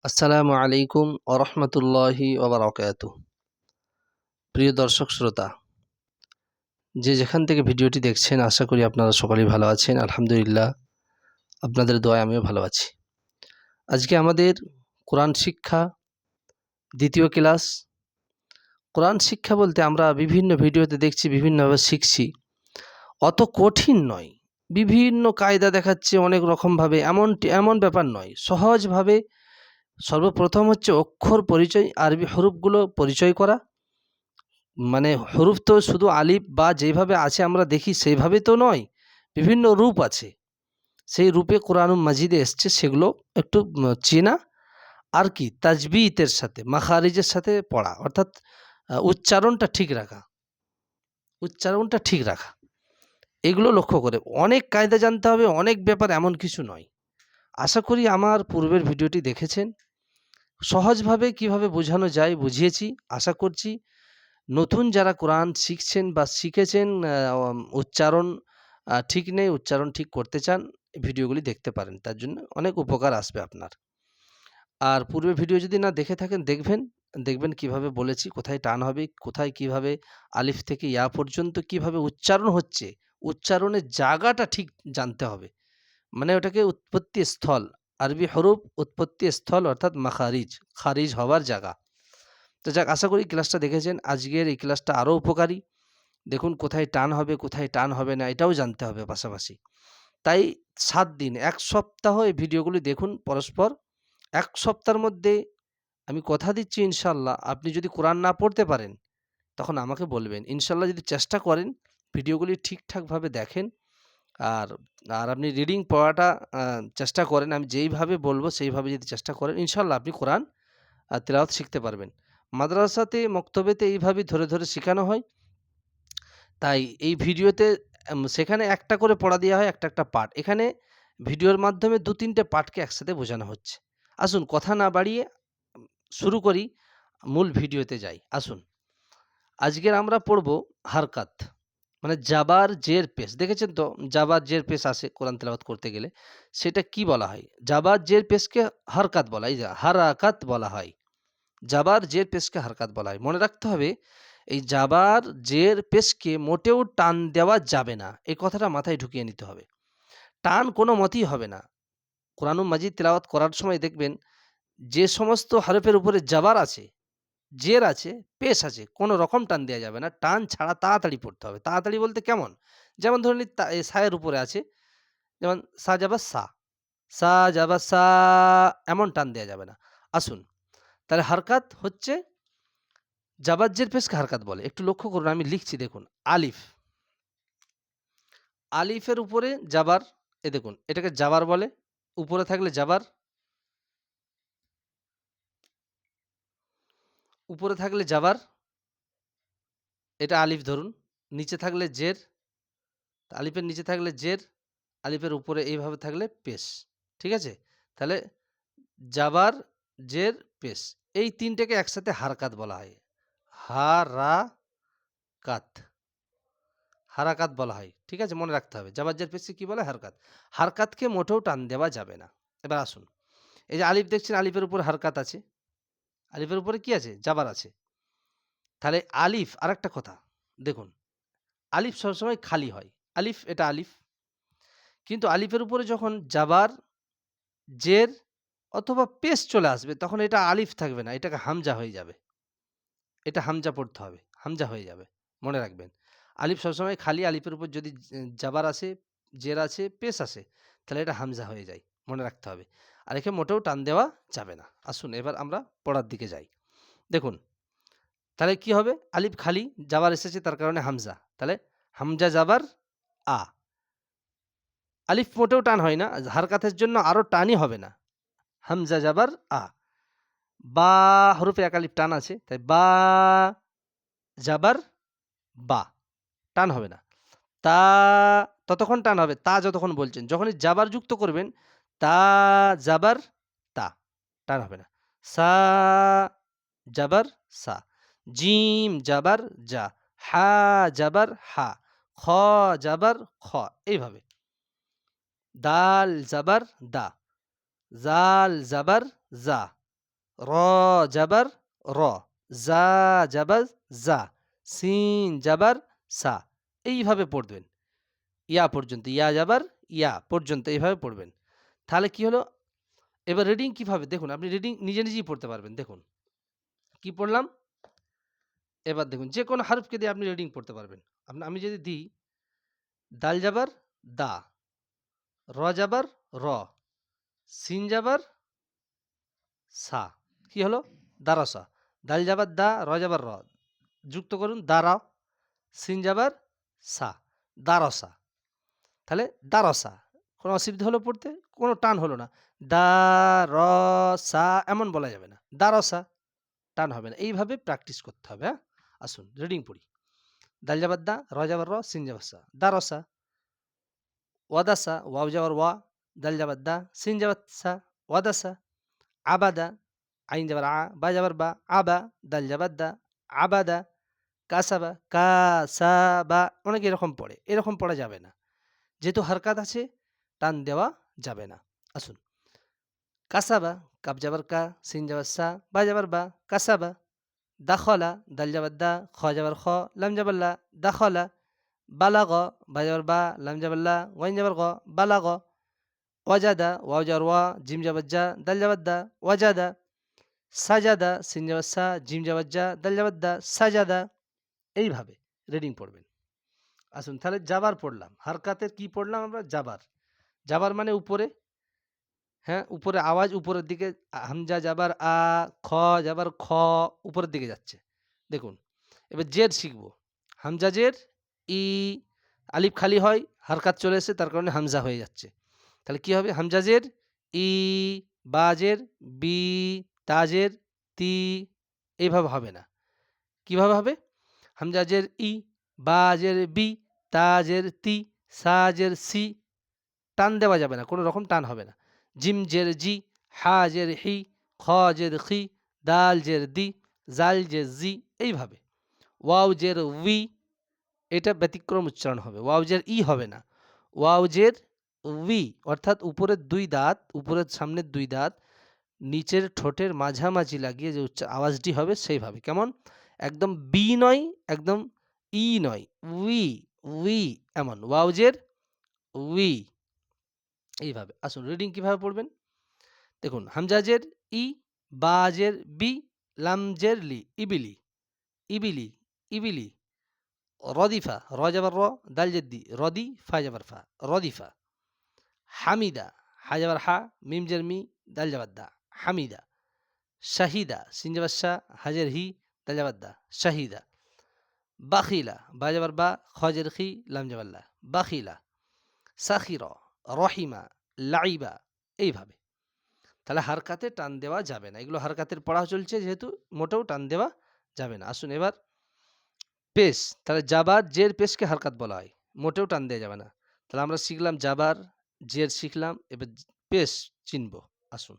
আসসালামু আলাইকুম ওরহমতুল্লাহি ওবারাকাতুহ। প্রিয় দর্শক শ্রোতা, যে যেখান থেকে ভিডিওটি দেখছেন, আশা করি আপনারা সকলেই ভালো আছেন। আলহামদুলিল্লাহ, আপনাদের দোয়ায় আমিও ভালো আছি। আজকে আমাদের কোরআন শিক্ষা দ্বিতীয় ক্লাস। কোরআন শিক্ষা বলতে আমরা বিভিন্ন ভিডিওতে দেখছি, বিভিন্নভাবে শিখছি। অত কঠিন নয়, বিভিন্ন কায়দা দেখাচ্ছে অনেক রকমভাবে, এমন ব্যাপার নয়। সহজভাবে সর্বপ্রথম হচ্ছে অক্ষর পরিচয়, আরবি হরফগুলো পরিচয় করা। মানে হরফ তো শুধু আলিফ বা যেভাবে আছে আমরা দেখি সেইভাবে তো নয়, বিভিন্ন রূপ আছে। সেই রূপে কোরআনুল মাজিদে এসছে, সেগুলো একটু চেনা। আর কি তাজবিতের সাথে মাখারিজের সাথে পড়া, অর্থাৎ উচ্চারণটা ঠিক রাখা, উচ্চারণটা ঠিক রাখা, এগুলো লক্ষ্য করে অনেক কায়দা জানতে হবে, অনেক ব্যাপার, এমন কিছু নয়। আশা করি আমার পূর্বের ভিডিওটি দেখেছেন। সহজভাবে কিভাবে বোঝানো যায় বুঝিয়েছি। আশা করছি নতুন যারা কোরআন শিখছেন বা শিখেছেন, উচ্চারণ ঠিক নেই, উচ্চারণ ঠিক করতে চান, ভিডিওগুলি দেখতে পারেন। তার জন্য অনেক উপকার আসবে আপনার। আর পূর্বের ভিডিও যদি না দেখে থাকেন, দেখবেন কিভাবে বলেছি, কোথায় টান হবে, কোথায় কিভাবে আলিফ থেকে ইয়া পর্যন্ত কিভাবে উচ্চারণ হচ্ছে, উচ্চারণের জায়গাটা ঠিক জানতে হবে। মানে ওটাকে উৎপত্তি স্থল, আরবি হরফ উৎপত্তি স্থল অর্থাৎ মাখারিজ, খারিজ হওয়ার জায়গা। তো যাক, আশা করি ক্লাসটা দেখেছেন। আজকের এই ক্লাসটা আরও উপকারী। দেখুন কোথায় টান হবে, কোথায় টান হবে না, এটাও জানতে হবে পাশাপাশি। তাই ৭ দিন, ১ সপ্তাহ এই ভিডিওগুলি দেখুন পরস্পর। ১ সপ্তাহের মধ্যে আমি কথা দিচ্ছি, ইনশাআল্লাহ আপনি যদি কোরআন না পড়তে পারেন, তখন আমাকে বলবেন। ইনশাআল্লাহ যদি চেষ্টা করেন, ভিডিওগুলি ঠিকঠাকভাবে দেখেন, আর আর আপনি রিডিং পড়াটা চেষ্টা করেন, আমি যেইভাবে বলবো সেইভাবে যদি চেষ্টা করেন, ইনশাআল্লাহ আপনি কোরআন তিলাওয়াত শিখতে পারবেন। মাদ্রাসাতে, মক্তবেতে এইভাবেই ধরে ধরে শেখানো হয়। তাই এই ভিডিওতে সেখানে একটা করে পড়া দেওয়া হয়, একটা একটা পার্ট। এখানে ভিডিওর মাধ্যমে ২-৩ টে পার্টকে একসাথে বোঝানো হচ্ছে। আসুন কথা না বাড়িয়ে শুরু করি, মূল ভিডিওতে যাই। আসুন, আজকের আমরা পড়ব হারকাত, মানে জাবার জের পেশ। দেখেছেন তো জাবার জের পেশ আসে কোরআন তেলাওয়াত করতে গেলে, সেটা কি বলা হয়? জাবার জের পেশকে হারকাত বলা হয়, এই যে হারাকাত বলা হয়। জাবার জের পেশকে হারকাত বলা হয়। মনে রাখতে হবে, এই জাবার জের পেশকে মোটেও টান দেওয়া যাবে না, এই কথাটা মাথায় ঢুকিয়ে নিতে হবে। টান কোনো মতেই হবে না। কোরআনুল মাজিদ তেলাওয়াত করার সময় দেখবেন, যে সমস্ত হরফের উপরে জাবার আছে, জের আছে, পেশ আছে, কোনো রকম টান দেওয়া যাবে না। টান ছাড়া তাড়াতাড়ি পড়তে হবে। তাড়াতাড়ি বলতে কেমন? যেমন ধরে নিন, সায়ের উপরে আছে, যেমন সা যাবা সা, সা যাবা সা, এমন টান দেওয়া যাবে না। আসুন, তাহলে হারকাত হচ্ছে জাবার জের পেশকে হারকাত বলে। একটু লক্ষ্য করুন, আমি লিখছি দেখুন। আলিফ, আলিফের উপরে জাবার, এ দেখুন এটাকে জাবার বলে। উপরে থাকলে জাবার, উপরে থাকলে জাবার, এটা আলিফ ধরুন। নিচে থাকলে জের, আলিফের নিচে থাকলে জের, আলিফের উপরে এইভাবে থাকলে পেশ। ঠিক আছে? তাহলে জাবার, জের, পেশ, এই ৩ টাকে একসাথে হারকাত বলা হয়। হারাকাত, হারাকাত বলা হয়। ঠিক আছে? মনে রাখতে হবে। জাবার জের পেশকে কি বলে? হারকাত। হারকাতকে মোটেও টান দেওয়া যাবে না। এবার আসুন, এই যে আলিফ দেখছেন, আলিফের উপরে হারকাত আছে, আলিফের উপরে কি আছে? জাবার আছে। তাহলে আলিফ, আরেকটা কথা দেখুন, আলিফ সবসময় খালি হয়। আলিফ, এটা আলিফ। কিন্তু আলিফের উপরে যখন জাবার, জের অথবা পেশ চলে আসবে, তখন এটা আলিফ থাকবে না, এটাকে হামজা হয়ে যাবে। এটা হামজা পড়তে হবে, হামজা হয়ে যাবে। মনে রাখবেন, আলিফ সবসময় খালি। আলিফের উপর যদি জাবার আসে, জের আছে, পেশ আসে, তাহলে এটা হামজা হয়ে যায়। মনে রাখতে হবে। আর একে মোটেও টান দেওয়া যাবে না। আসুন এবার আমরা পড়ার দিকে যাই। দেখুন, তাহলে কি হবে? আলিফ খালি, জাবার এসেছে, তার কারণে হামজা। তাহলে হামজা জাবার আ। আলিফ মোটেও টান হয় না, হারকাতের জন্য আরো টানই হবে না। হামজা জাবার আ। বা হরফে এক আলিফ টান আছে, তাই বা জাবার বা, টান হবে না। তা, ততক্ষণ টান হবে তা যতক্ষণ বলছেন। যখনই জাবার যুক্ত করবেন, তা জাবার তা, টান হবে না। সা জাবার সা, জিম জাবার জা, হা জাবার হা, খ জাবার খ, এইভাবে। দাল জাবার দা, জাল জাবার জা, র জাবার র, জা জাবার জা, সিন জাবার সা, এইভাবে পড়বেন ইয়া পর্যন্ত, ইয়া জাবার ইয়া পর্যন্ত এইভাবে পড়বেন। তাহলে কি হলো, এবার রিডিং কিভাবে দেখুন, আপনি রিডিং নিজে নিজেই পড়তে পারবেন। দেখুন কি পড়লাম, এবার দেখুন যে কোনো হারফকে দিয়ে আপনি রিডিং পড়তে পারবেন। আমি যদি দিই দাল জাবার দা, র জাবার র, সিন জাবার সা, কি হলো দারসা। দাল জাবার দা, র জাবার র, যুক্ত করুন দারা, সিন জাবার সা, দারসা। তাহলে দারসা, কোনো অসুবিধা হলো পড়তে, কোনো টান হলো না, দা র সা এমন বলা যাবে না, দারসা টান হবে না। এইভাবে প্র্যাকটিস করতে হবে। হ্যাঁ, আসুন রিডিং পড়ি। দাল জাবার দা, র জাবার র, সিন জাবার সা, দারসা। ওয়াদাসা, ওয়াও যাওয়ার ওয়া, দাল যাবার দা, সিন যাবার সা, ওয়াদাসা। আবাদা, আইন যাবার আ, বা যাবার বা, আবা, দাল যাবার দা, আবাদা। কাসাবা, কাসাবা। অনেকে এরকম পড়ে, এরকম পড়া যাবে না, যেহেতু হারকাত আছে টান দেওয়া যাবে না। আসুন কাসাবা, কাব যাবার কা, সিন যাবার সা, বা যাবার বা, কাসাবা। দাখলা, দাল যাবার দা, খ যাবার খ, লাম যাবার লা, দাখলা। বালাগ, বা যাবার বা, লাম যাবার লা, ওয়াইন যাবার গ, বালাগ। ওয়াজাদা, ওয়াও যাবার ওয়া, জিম যাবার জা, দাল যাবার দা, ওয়াজাদা। সাজাদা, সিন যাবার সা, জিম যাবার জা, দাল যাবার দা, সাজাদা। এইভাবে রিডিং পড়বেন। আসুন তাহলে জাবার পড়লাম, হারকাতের কি পড়লাম আমরা, জাবার। জাবার মানে উপরে, হ্যাঁ উপরে আওয়াজ উপরের দিকে, হামজা যাবার আ, খ যাবার খ, উপরের দিকে যাচ্ছে। দেখুন এবার জের শিখবো, হামজা জের ই, আলিফ খালি হয়, হারকাত চলে এসে তার কারণে হামজা হয়ে যাচ্ছে। তাহলে কি হবে, হামজাজের ই, বাজের বি, তাজের তি, এইভাবে হবে না। কিভাবে হবে, হামজাজের ই, বাজের বি, তাজের তি, সাজের সি, টান দেওয়া যাবে না, কোনো রকম টান হবে না। জিম জের জি, হাজের হি, খজের খি, দাল জের দি, জাল জের জি, এইভাবে। ওয়াও জের উই, এটা ব্যতিক্রম উচ্চারণ হবে, ওয়াও জের ই হবে না, ওয়াও জের উই, অর্থাৎ উপরের দুই দাঁত, উপরের সামনের দুই দাঁত নিচের ঠোঁটের মাঝামাঝি লাগিয়ে যে আওয়াজটি হবে সেইভাবে। কেমন, একদম বি নয়, একদম ই নয়, উই, উই এমন, ওয়াও জের উই, এইভাবে। আসুন রিডিং কিভাবে পড়বেন, দেখুন হামজাজের ই, বাজের বি, লামজের লি, ইবিলি, ইবিলি, ইবিলি। রদিফা, র যাবার র, দাল জেদ্দি, রদি, ফা যাবার ফা, রদিফা। হামিদা, হা যাবার হা, মিম জের মি, দাল যাবার দা, হামিদা। শাহিদা, সিন যাবার শা, হাজের হি, দাল যাবার দা, শাহিদা। বাখিলা, বা যাবার বা, খজের খি, লাম যাবার লা, বাখিলা। সাখির, রহিমা, লাইবা, এইভাবে। তাহলে হারকাতে টান দেওয়া যাবে না, এগুলো হারকাতের পড়া চলছে যেহেতু মোটেও টান দেওয়া যাবে না। আসুন এবার পেশ, তাহলে জাবার জের পেশকে হারকাত বলা হয়, মোটেও টান দেওয়া যাবে না। তাহলে আমরা শিখলাম জাবার জের শিখলাম, এবার পেশ চিনব। আসুন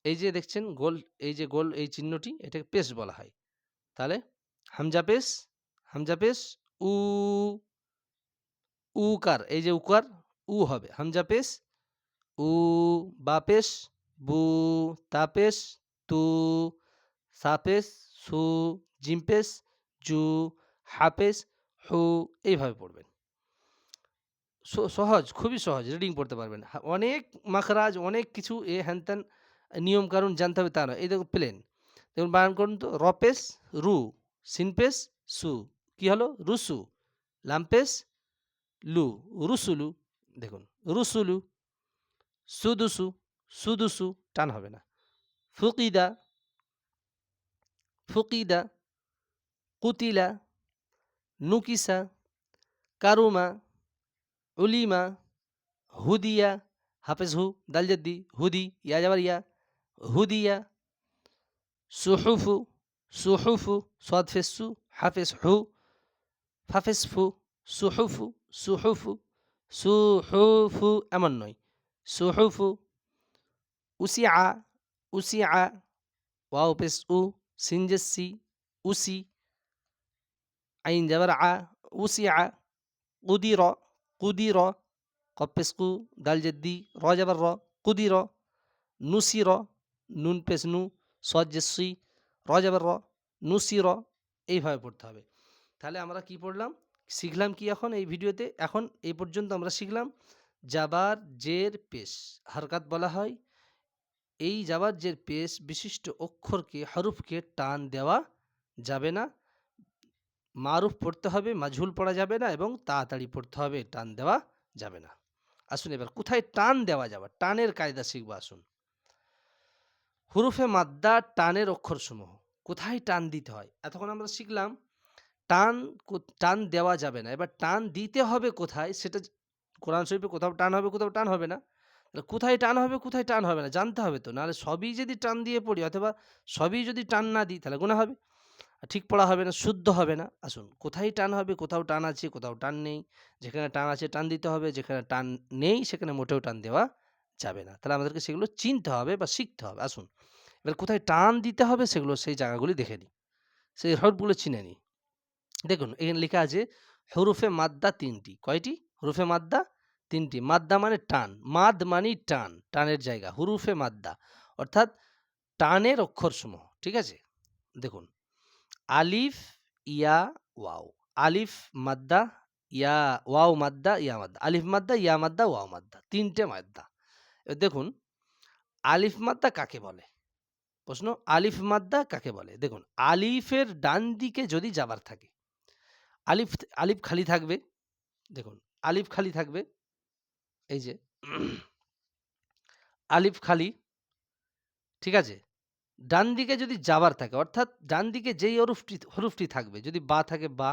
এই যে দেখছেন গোল, এই যে গোল এই চিহ্নটি, এটাকে পেশ বলা হয়। তাহলে হামজা পেশ, হামজা পেশ, উ, উকার, এই যে উকার, উ হবে, হামজা পেশ উ, বা পেশ বু, তা পেশ তু, সা পেশ সু, জিম পেশ জু, হা পেশ হু, এইভাবে পড়বেন। সহজ, খুবই সহজ, রিডিং পড়তে পারবেন। অনেক মাখরাজ, অনেক কিছু এ হ্যান ত্যান নিয়ম কানুন জানতে হবে তা নয়। এই দেখুন প্লেন, দেখুন বানান করুন তো, র পেশ রু, সিন পেশ সু, কি হলো রুসু, লাম পেশ লু, রুসুলু। দেখুন রুসুলু, সুদুসু, সুদুসু, টান হবে না। ফুকিদা, ফুকিদা। কুতিলা, নুকিসা, কারুমা, উলিমা, হুদিয়া, হাফেজ হু, দাল জেদ্দি, হুদি, ইয়া যাবার ইয়া, হুদিয়া। সুহুফু, সুহুফু, সাদ ফেসু, হাফেজ হু, ফাফেজ ফু, সুহুফু, সুহুফু, সুহুফু এমন নয়, সুহুফু। উসিআ, উসিআ, ওয়াও পেশ উ, সিন জেসি, উসি। আইন যাবার আ, উসিআ। কুদির, কুদির, কফ পেশ কু, দাল জেদ্দি, র যাবার র, কুদির। নুসির, নুন পেশ নু, সদ যে সি, র যাবার র, নুসি র, এইভাবে পড়তে হবে। তাহলে আমরা কি পড়লাম, শিখলাম কি এখন এই ভিডিওতে? এখন এই পর্যন্ত আমরা শিখলাম জাবার জের পেশ হরকত বলা হয়। এই জাবার জের পেশ বিশিষ্ট অক্ষরকে হরফকে টান দেওয়া যাবে না, মারুফ পড়তে হবে, মাজহুল পড়া যাবে না, এবং তাড়াতাড়ি পড়তে হবে, টান দেওয়া যাবে না। আসুন এবার কোথায় টান দেওয়া যাবে, টানের কায়দা শিখবো। আসুন, হুরুফে মাদ্দা টানের অক্ষরসমূহ, কোথায় টান দিতে হয় এতক্ষণ আমরা শিখলাম। টান টান দেওয়া যাবে না, এবার টান দিতে হবে কোথায় সেটা কোরআন শরীফে কোথাও টান হবে, কোথাও টান হবে না। তাহলে কোথায় টান হবে, কোথায় টান হবে না জানতে হবে তো, নাহলে সবই যদি টান দিয়ে পড়ি অথবা সবই যদি টান না দিই তাহলে গুনাহ হবে, ঠিক পড়া হবে না, শুদ্ধ হবে না। আসুন, কোথায় টান হবে, কোথাও টান আছে, কোথাও টান নেই। যেখানে টান আছে টান দিতে হবে, যেখানে টান নেই সেখানে মোটেও টান দেওয়া যাবে না। তাহলে আমাদেরকে সেগুলো চিনতে হবে বা শিখতে হবে। আসুন, এবার কোথায় টান দিতে হবে সেগুলো, সেই জায়গাগুলি দেখে নিই, সেই হরফগুলো চিনে নিই। দেখুন এখানে লেখা আছে হরুফে মাদ্দা তিনটি। কয়টি? হরুফে মাদ্দা তিনটি। মাদ্দা মানে টান, মাদ মানে টান, টানের জায়গা, হুরুফে মাদ্দা অর্থাৎ টানের অক্ষরসমূহ। ঠিক আছে, দেখুন আলিফ, ইয়া, ওয়াও। আলিফ মাদ্দা, ইয়া ওয়াও মাদ্দা, ইয়া মাদ্দা, আলিফ মাদ্দা, ইয়া মাদ্দা, ওয়াও মাদ্দা, তিনটে মাদ্দা। এবার দেখুন আলিফ মাদ্দা কাকে বলে? প্রশ্ন, আলিফ মাদ্দা কাকে বলে? দেখুন আলিফের ডান দিকে যদি জাবার থাকে, আলিফ আলিফ খালি থাকবে, দেখুন আলিফ খালি থাকবে, এই যে আলিফ খালি, ঠিক আছে। ডান দিকে যদি জাবার থাকে অর্থাৎ ডান দিকে যেই হরফটি থাকবে, যদি বা থাকে বা,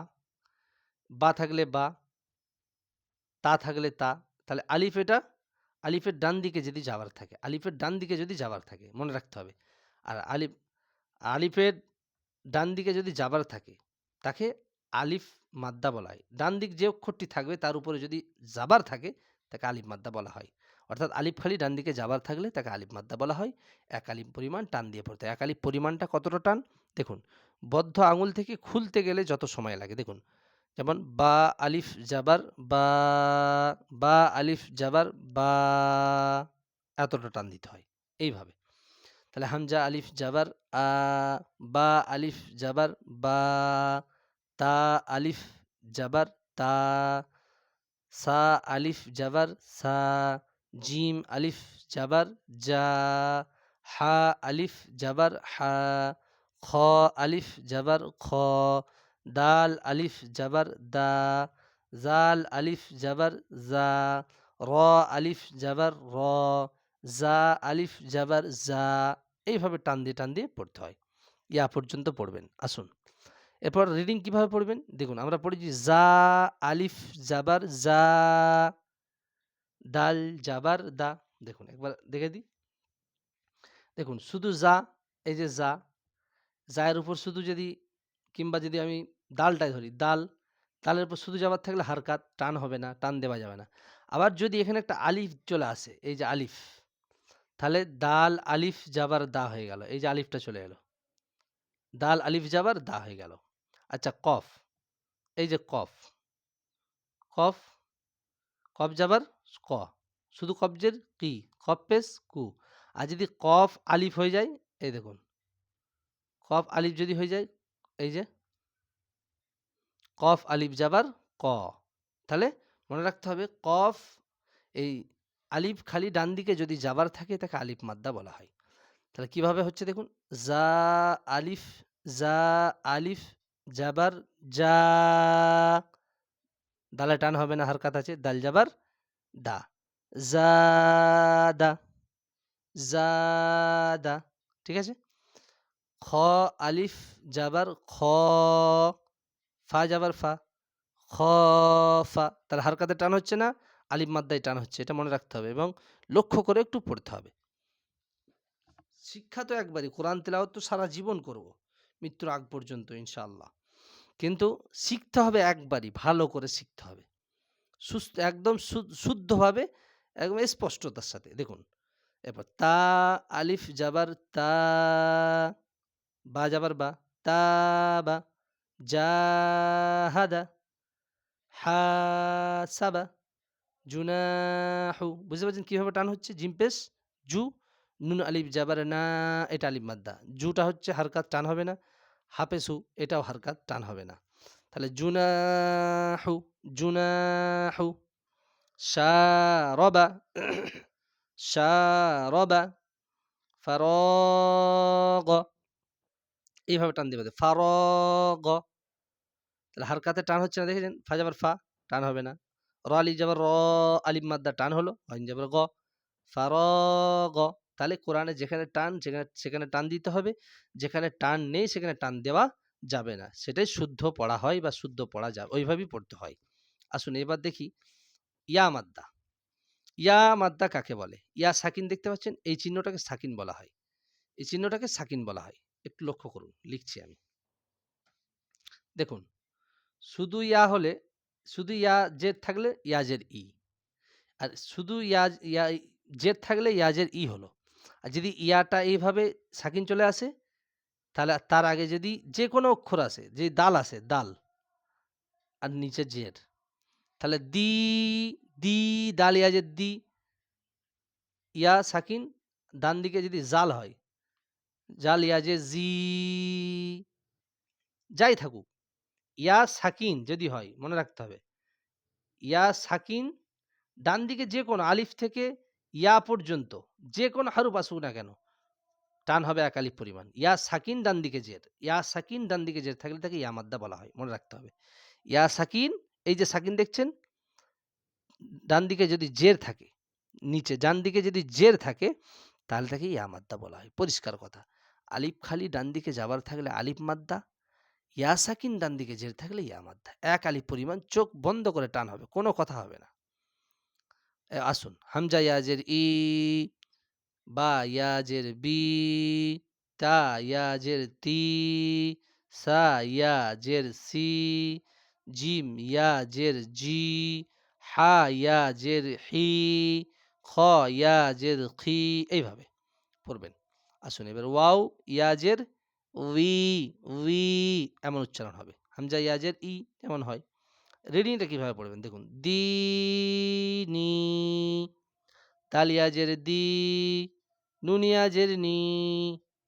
বা থাকলে বা, তা থাকলে তা, তাহলে আলিফ, এটা আলিফের ডান দিকে যদি যাবার থাকে, আলিফের ডান দিকে যদি যাবার থাকে মনে রাখতে হবে। আর আলিফের ডান দিকে যদি যাবার থাকে তাকে আলিফ মাদ্দা বলা হয়। ডান দিক যে অক্ষরটি থাকবে তার উপরে যদি জাবার থাকে তাকে আলিফ মাদ্দা বলা হয়। অর্থাৎ আলিফ খালি ডান দিকে যাবার থাকলে তাকে আলিফ মাদ্দা বলা হয়। এক আলিফ পরিমাণ টান দিয়ে পড়তে হয়। এক আলিফ পরিমাণটা কতটা টান দেখুন, বদ্ধ আঙুল থেকে খুলতে গেলে যত সময় লাগে, দেখুন যেমন বা আলিফ জাবার বা, বা আলিফ জাবার বা, এতটা টান দিতে হয় এইভাবে। তাহলে হামজা আলিফ জাবার আ, বা আলিফ জাবার বা, তা আলিফ জাবার তা, সা আলিফ জাবার সা, জিম আলিফ জাবার জা, হা আলিফ জাবার হা, খ আলিফ জাবার খ, দাল আলিফ জাবার দা, জাল আলিফ জাবার জা, র আলিফ জাবার র, জা আলিফ জাবার জা, এইভাবে টান দিয়ে পড়তে হয়। ইয়া পর্যন্ত পড়বেন। আসুন এরপর রিডিং কিভাবে পড়বেন দেখুন, আমরা পড়েছি জা আলিফ জাবার জা, দাল জাবার দা। দেখুন একবার দেখে দিই, দেখুন শুধু জা, এই যে জা, জায়ের উপর শুধু যদি, কিংবা যদি আমি দালটাই ধরি দাল, দালের উপর শুধু জাবার থাকলে হারকাত, টান হবে না, টান দেওয়া যাবে না। আবার যদি এখানে একটা আলিফ চলে আসে, এই যে আলিফ, তাহলে দাল আলিফ জাবার দা হয়ে গেল, এই যে আলিফটা চলে এলো, দাল আলিফ জাবার দা হয়ে গেল। আচ্ছা কফ, এই যে কফ, কফ, কফ জাবার ক, শুধু কবজের কি, কফ পেশ কু। আর যদি কফ আলিফ হয়ে যায়, এই দেখুন কফ আলিফ যদি হয়ে যায়, এই যে কফ আলিফ জাবার ক, তাহলে মনে রাখতে হবে কফ, এই আলিফ খালি ডান দিকে যদি জাবার থাকে তাকে আলিফ মাদ্দা বলা হয়। তাহলে কিভাবে হচ্ছে দেখুন, জা আলিফ, জা আলিফ জাবার জা, দালে টান হবে না, হারকাত আছে, দাল জাবার দা, জাদা, জাদা, ঠিক আছে। খ আলিফ জাবার খ, ফা জাবার ফা, খ ফা, তাহলে হারকাতে টান হচ্ছে না, আলিফ মাদ্দায় টান হচ্ছে, এটা মনে রাখতে হবে এবং লক্ষ্য করে একটু পড়তে হবে। শিক্ষা তো একবারই, কোরআন তেলাওয়াত তো সারা জীবন করব, মৃত্যুর আগ পর্যন্ত ইনশাআল্লাহ। কিন্তু শিখতে হবে একবারই, ভালো করে শিখতে হবে, সুস্থ একদম শুদ্ধভাবে, একদম স্পষ্টতার সাথে। দেখুন এরপর তা আলিফ জাবার তা, বা যাবার বা, তা বা, জাহাদা, হাসাবা, জুনাহু, বুঝতে পারছেন কিভাবে টান হচ্ছে, জিম পেশ জু, নুন আলিফ জাবার না, এটা আলিফ মাদ্দা। জুটা হচ্ছে হারকাত, টান হবে না। হাফেসু, এটাও হারকাত, টান হবে না। তাহলে জুনাহু, জুনাহু। শারবা, শারবা। ফারাগ, এইভাবে টান দিবে। ফারাগ, তাহলে হারকাতে টান হচ্ছে না, দেখেছেন? ফা যাবার ফা, টান হবে না। র আলিফ যাবার র, আলিফ মাদ্দা, টান হলো। আইন যাবার গ, ফারাগ। তাহলে কোরআনে যেখানে টান সেখানে সেখানে টান দিতে হবে, যেখানে টান নেই সেখানে টান দেওয়া যাবে না। সেটাই শুদ্ধ পড়া হয় বা শুদ্ধ পড়া যাবে, ওইভাবেই পড়তে হয়। আসুন এবার দেখি ইয়া মাদ্দা। ইয়া মাদ্দা কাকে বলে? ইয়া সাকিন দেখতে পাচ্ছেন, এই চিহ্নটাকে সাকিন বলা হয়। এই চিহ্নটাকে সাকিন বলা হয়। একটু লক্ষ্য করুন, লিখছি আমি। দেখুন, শুধু ইয়া হলে, শুধু ইয়া জের থাকলে ইয়াজের ই, আর শুধু ইয়া জের থাকলে ইয়াজের ই হলো। আর যদি ইয়াটা এইভাবে সাকিন চলে আসে, তাহলে তার আগে যদি যে কোনো অক্ষর আসে, যে দাল আসে, দাল আর নিচে জের, তাহলে দি, দি, দাল ইয়াজের দি, ইয়া সাকিন, ডান দিকে যদি জাল হয়, জাল ইয়াজের জি, যাই থাকুক, ইয়া সাকিন যদি হয়, মনে রাখতে হবে ইয়া সাকিন ডান দিকে যে কোনো আলিফ থেকে ইয়া পর্যন্ত যে কোনো হারুফ আসুক না কেন, টান হবে এক আলিফ পরিমাণ। ইয়া সাকিন ডান দিকে জের, ইয়া সাকিন ডান দিকে জের থাকলে তাকে ইয়া মাদ্দা বলা হয়, মনে রাখতে হবে। ইয়া সাকিন, এই যে সাকিন দেখছেন, ডান দিকে যদি জের থাকে, নিচে ডান দিকে যদি জের থাকে, তাহলে তাকে ইয়া মাদ্দা বলা হয়, পরিষ্কার কথা। আলিফ খালি ডান দিকে যাবার থাকলে আলিফ মাদ্দা, ইয়া সাকিন ডান দিকে জের থাকলে ইয়া মাদ্দা, এক আলিফ পরিমাণ, চোখ বন্ধ করে টান হবে, কোনো কথা হবে না। আসুন, হামজা ইয়াজের ই, বা ইয়াজের বি, তা ইয়াজের তি, সা ইয়াজের সি, জিম ইয়াজের জি, হা ইয়াজের হি, খ ইয়াজের খি, এইভাবে পড়বেন। আসুন এবার ওয়াও ইয়াজের উই, উই, এমন উচ্চারণ হবে। হামজা ইয়াজের ই এমন হয়। রিডিংটা কিভাবে পড়বেন দেখুন, দিনি, দাল ইয়াজের দি, নুন ইয়াজের নি,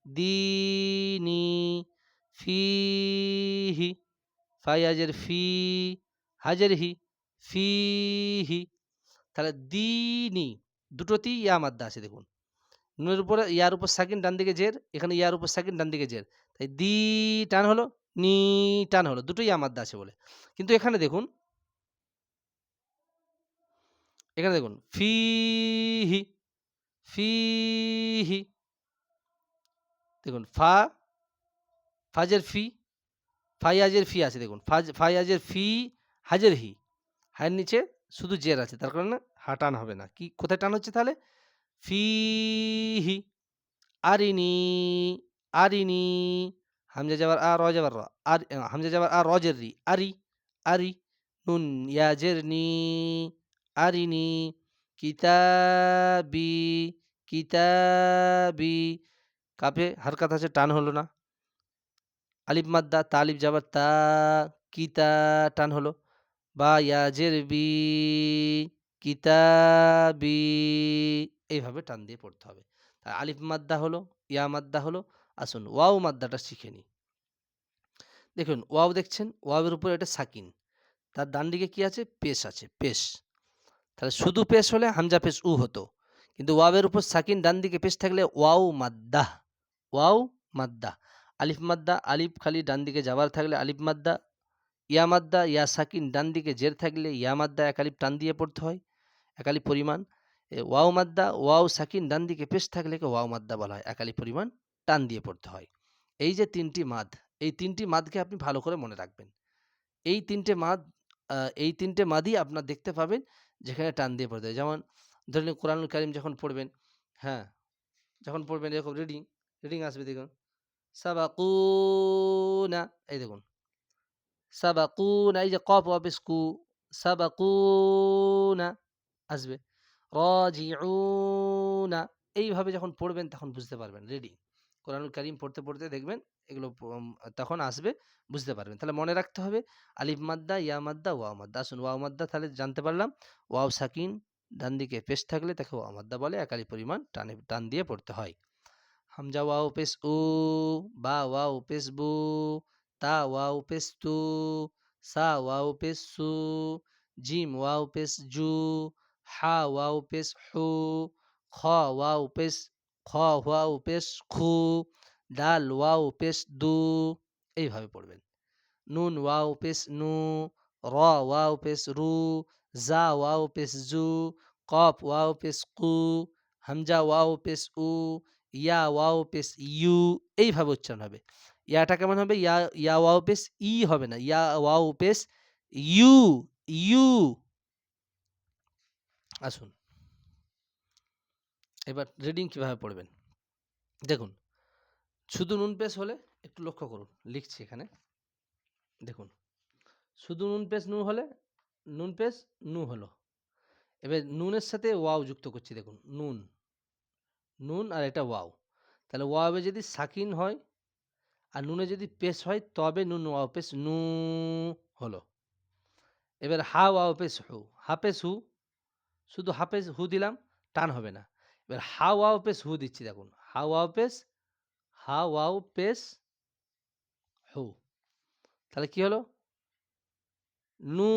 দিনি, ফিহি, ফা ইয়াজের ফি, হাজের হি, ফিহি। তাহলে দিনি, দুটোতেই ইয়া মাদ্দা আছে দেখুন। নুনের উপরে ইয়ার উপর সাকিন, ডান দিকে জের, এখানে ইয়ার উপর সাকিন, ডান দিকে জের, তাই দি টান হলো, নি টান হলো, দুটোই ইয়া মাদ্দা আছে বলে। কিন্তু এখানে দেখুন, এখানে দেখুন ফিহি, ফিহি, দেখুন ফা, ফাজের ফি, ফাইয়াজের ফি আছে দেখুন, ফাইয়াজের ফি, হাজের হি, হায়ের নিচে শুধু জের আছে, তার কারণে হা টান হবে না। কি কোথায় টান হচ্ছে তাহলে? ফিহি, আরিনি, আরিনি, হামজা যাবার আর, র যাবার র, আর হামজা যাবার আর, রজের রি, আরি, আরি, নুন ইয়াজের নি, আরিনি, কিতাবি, কিতাবি, কাপে হারকাত আছে, টান হলো না। আলিফ মাদ্দা, তা আলিফ যাবার তা, কিতা, টান হলো। বা ইয়াজের বি, কিতাবি, এইভাবে টান দিয়ে পড়তে হবে। আলিফ মাদ্দা হলো, ইয়া মাদ্দা হলো। আসুন ওয়াও মাদ্দাটা শিখে নিই। দেখুন ওয়াও দেখছেন, ওয়াওয়ের উপর এটা সাকিন, তার ডান দিকে কি আছে? পেশ আছে, পেশ। তাহলে শুধু পেশ হলে হামজা পেশ উ হতো, কিন্তু ওয়াওয়ের উপর সাকিন, ডান দিকে পেশ থাকলে ওয়াও মাদ্দা, ওয়াও মাদ্দা। আলিফ মাদ্দা, আলিফ খালি ডান দিকে যাবার থাকলে আলিফ মাদ্দা, ইয়া মাদ্দা, ইয়া সাকিন ডান দিকে জের থাকলে ইয়া মাদ্দা এক আলিফ টান দিয়ে পড়তে হয়, এক আলিফ পরিমাণ। ওয়াও মাদ্দা, ওয়াও সাকিন ডান দিকে পেশ থাকলে ওয়াও মাদ্দা বলা হয়, এক আলিফ পরিমাণ টান দিয়ে পড়তে হয়। এই যে তিনটি মাদ, এই তিনটি মাদকে আপনি ভালো করে মনে রাখবেন। এই তিনটে মাদ, এই তিনটে মাদই আপনার দেখতে পাবেন যেখানে টান দিয়ে পড়তে হয়। যেমন ধরে নিন কোরআনুল কারীম যখন পড়বেন, হ্যাঁ, যখন পড়বেন এরকম রিডিং, রিডিং আসবে দেখুন, সাবাকুনা, এই দেখুন সাবাকুনা, এই যে কফ ওয়াপেস কু, সাবাকুনা আসবে, রাজিউনা, এইভাবে যখন পড়বেন তখন বুঝতে পারবেন রিডিং। কোরআনুল কারীম পড়তে পড়তে দেখবেন এগুলো তখন আসবে, বুঝতে পারবেন। তাহলে মনে রাখতে হবে আলিফ মাদ্দা, ইয়া মাদ্দা, ওয়াও মাদ্দা। আসুন ওয়াও মাদ্দা তাহলে জানতে পারলাম, ওয়াও সাকিন, ডান দিকে পেশ থাকলে তাকে ওয়া মাদ্দা বলে, একালি পরিমাণ টান দিয়ে পড়তে হয়। হামজা ওয়াও পেশ উ, বা ওয়াও পেশ বু, তা ওয়াও পেশ তু, সা ওয়াও পেশ সু, জিম ওয়াও পেশ জু, হা ওয়াও পেশ হু, খ ওয়াও পেশ খ ওয়াও পেশ খু, দাল ওয়াও পেশ দু। এইভাবে পড়বেন। নুন ওয়াও পেশ নু, র ওয়াও পেশ রু, জা ওয়াও পেশ জু, কফ ওয়াও পেশ কু, হামজা ওয়াও পেশ উ, ইয়া ওয়াও পেশ ইউ। এইভাবে উচ্চারণ হবে। ইয়াটা কেমন হবে? ইয়া ইয়া ওয়াও পেশ ই হবে না, ইয়া ওয়াও পেশ ইউ, ইউ। আসুন এবার রিডিং কিভাবে পড়বেন দেখুন। শুধু নুন পেশ হলে একটু লক্ষ্য করুন, লিখছি এখানে দেখুন। শুধু নুন পেশ নু হলে নুন পেশ নু হলো। এবার নুনের সাথে ওয়াও যুক্ত করছি দেখুন, নুন নুন আর এটা ওয়াও। তাহলে ওয়াবে যদি সাকিন হয় আর নুনে যদি পেশ হয় তবে নুন ওয়াও পেশ নু হলো। এবার হা ওয়াও পেশ হু, হাফেজ হু, শুধু হাফেজ হু দিলাম, টান হবে না। এবার হা ওয়াও পেশ হু দিচ্ছি দেখুন, হা ওয়াও পেশ হু। তাহলে কি হলো? নু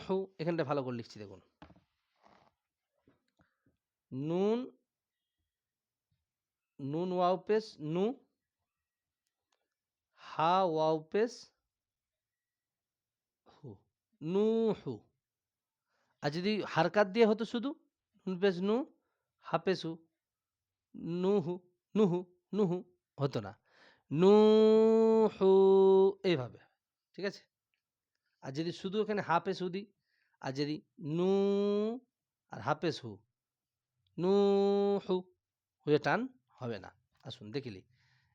হু। এখানটা ভালো করে লিখছি দেখুন, নুন নুন ওয়াও পেশ নু, হা ওয়াও পেশ হু, নু হু। আর যদি হারকাত দিয়ে হতো শুধু নুন পেশ নু, হাফেজ হু, নুহু নুহু নুহু হতো না, নুহু এইভাবে। ঠিক আছে? আর যদি শুধু এখানে হাফেজ হু দিই, আর যদি নু আর হাফেজ হু, নুহু, হয়ে টান হবে না। আসুন দেখিলি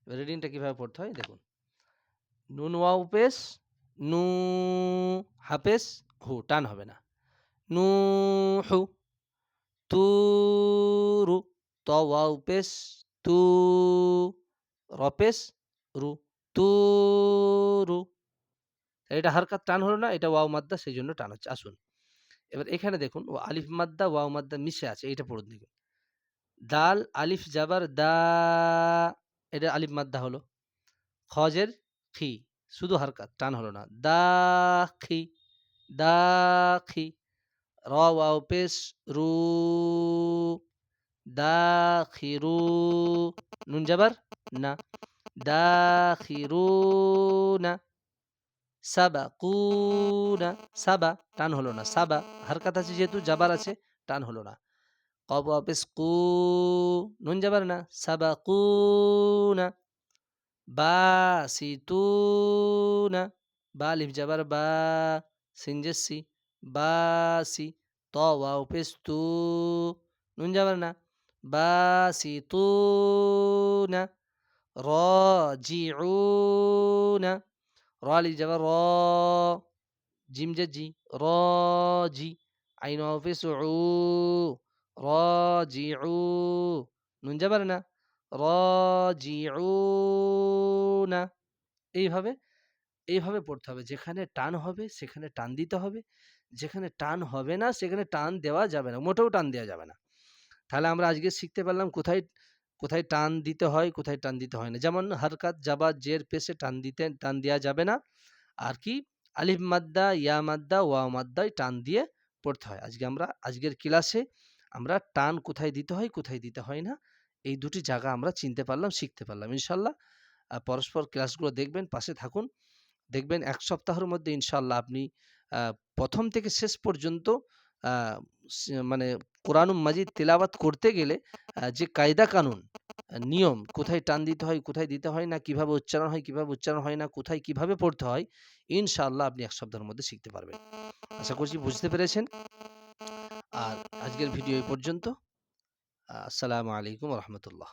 এবার রিডিংটা কিভাবে পড়তে হয় দেখুন। নুন ওয়াও পেশ নু, হাফেজ হু, টান হবে না। নুহু, তুরু, ত ওয়াও পেশ তু, র পেশ রু, তুরু। এটা হারকাত টান হলো না, এটা ওয়াও মাদ্দা, সেই জন্য টান হচ্ছে। আসুন এবার এখানে দেখুন, ও আলিফ মাদ্দা ওয়াও মাদ্দা মিশে আছে, এইটা পড়ুন দেখুন। দাল আলিফ জাবার দা, এটা আলিফ মাদ্দা হলো। খজের খি, শুধু হারকাত, টান হলো না। দাখি, দাখি। র ওয়াও পেশ রু, দাখিরু, নুন জাবার না, দাখিরুনা। সাবাকুনা, সাবা, টান হলো না। সাবা হারকাত আছে যেহেতু, জাবার আছে, টান হলো না। কফ ওয়াও পেশ কু, নুন জাবার না, সাবাকুনা। বাসিতুনা, বা আলিফ জাবার বা, সিন জের সি, বাসি। ত ওয়াও পেশ তু, নুন জাবার না, বাসিতুনা। রাজিউনা, র আলিফ জাবার র, জিম জের জি, রাজি। আইন ওয়াও পেশ উ, রাজিউ, নুন জাবার না, রাজিউনা। এইভাবে এইভাবে পড়তে হবে। যেখানে টান হবে সেখানে টান দিতে হবে, যেখানে টান হবে না সেখানে টান দেওয়া যাবে না, মোটেও টান দেওয়া যাবে না। তাহলে আমরা আজকে শিখতে পারলাম কোথায় কোথায় টান দিতে হয়, কোথায় টান দিতে হয় না। যেমন হারকাত জাবা জের পেশে টান দেওয়া যাবে না। আর কি আলিফ মাদ্দা, ইয়া মাদ্দা, ওয়াও মাদ্দায় টান দিয়ে পড়তে হয়। আজকের ক্লাসে আমরা টান কোথায় দিতে হয়, কোথায় দিতে হয় না, এই দুটি জায়গা আমরা চিনতে পারলাম, শিখতে পারলাম। ইনশাল্লাহ পরস্পর ক্লাসগুলো দেখবেন, পাশে থাকুন। দেখবেন ১ সপ্তাহের মধ্যে ইনশাআল্লাহ আপনি প্রথম থেকে শেষ পর্যন্ত আ মানে কোরআনুল মাজিদ তিলাওয়াত করতে গেলে যে কায়দা কানুন, নিয়ম, কোথায় টান দিতে হয়, কোথায় দিতে হয় না, কিভাবে উচ্চারণ হয়, কিভাবে উচ্চারণ হয় না, কোথায় কিভাবে পড়তে হয়, ইনশাআল্লাহ আপনি ১ সপ্তাহের মধ্যে শিখতে পারবেন। আশা করছি বুঝতে পেরেছেন। আর আজকের ভিডিও এই পর্যন্ত। আসসালামু আলাইকুম ওয়া রাহমাতুল্লাহ।